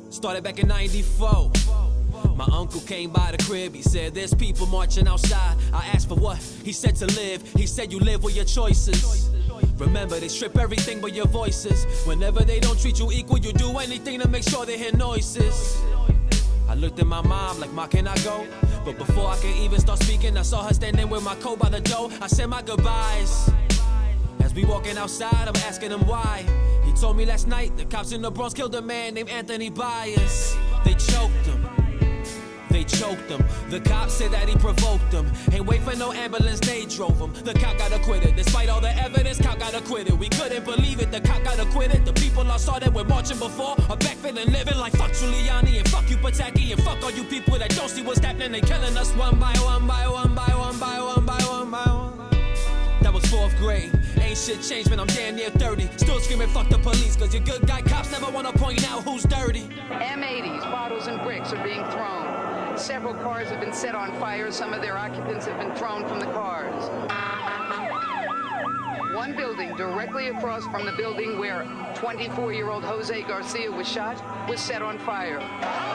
Started back in 94. My uncle came by the crib, he said there's people marching outside. I asked for what? He said to live. He said you live with your choices. Remember, they strip everything but your voices. Whenever they don't treat you equal, you do anything to make sure they hear noises. I looked at my mom like, Ma, can I go? But before I could even start speaking, I saw her standing with my coat by the door. I said my goodbyes. As we walking outside, I'm asking him why. He told me last night the cops in the Bronx killed a man named Anthony Byers. They choked him. They choked him. The cop said that he provoked them. Ain't wait for no ambulance, they drove him. The cop got acquitted. Despite all the evidence, cop got acquitted. We couldn't believe it, the cop got acquitted. The people I saw that were marching before are back feeling living like fuck Giuliani and fuck you Pataki and fuck all you people that don't see what's happening. They killing us one by one by one by one by one by one by one. That was 4th grade. Ain't shit changed, man, I'm damn near 30. Still screaming fuck the police, cause you good guy cops never wanna point out who's dirty. M80s, bottles and bricks are being thrown. Several cars have been set on fire. Some of their occupants have been thrown from the cars. One building directly across from the building where 24-year-old Jose Garcia was shot was set on fire.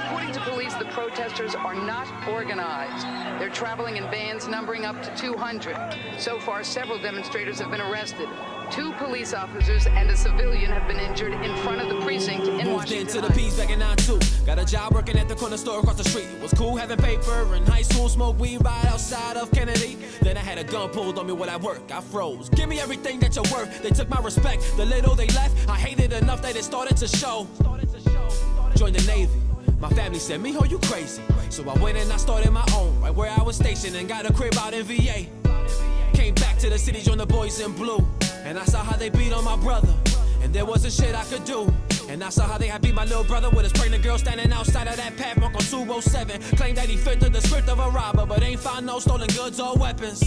According to police, the protesters are not organized. They're traveling in bands numbering up to 200. So far, several demonstrators have been arrested. 2 police officers and a civilian have been injured in front of the precinct in Moved Washington. into the P's back in 92. Got a job working at the corner store across the street. It was cool having paper in high school, smoke weed right outside of Kennedy. Then I had a gun pulled on me while I work. I froze. Give me everything that you're worth. They took my respect. The little they left, I hated enough that it started to show. Joined the Navy. My family said, Mijo, you crazy. So I went and I started my own, right where I was stationed, and got a crib out in VA. Came back to the city, joined the boys in blue. And I saw how they beat on my brother. And there wasn't shit I could do. And I saw how they had beat my little brother with his pregnant girl standing outside of that pathmark on 207. Claimed that he fit through the script of a robber, but ain't found no stolen goods or weapons.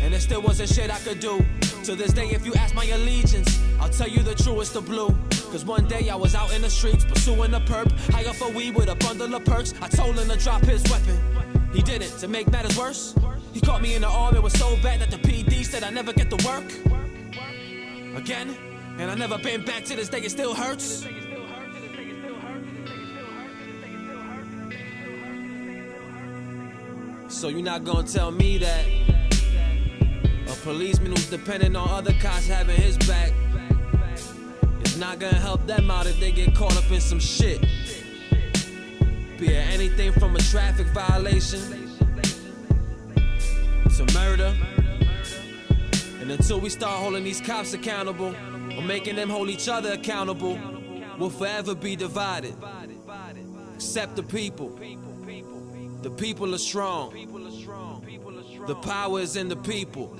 And there still wasn't shit I could do. To this day, if you ask my allegiance, I'll tell you the truest of blue. Cause one day I was out in the streets pursuing a perp, high off a weed with a bundle of perks. I told him to drop his weapon. He did it to make matters worse. He caught me in the arm, it was so bad that the PD said I never get to work again. And I never been back. To this day, it still hurts. So you're not gonna tell me that a policeman who's dependent on other cops having his back is not gonna help them out if they get caught up in some shit. Be it anything from a traffic violation to murder. And until we start holding these cops accountable or making them hold each other accountable, we'll forever be divided. Accept the people. The people are strong. The power is in the people.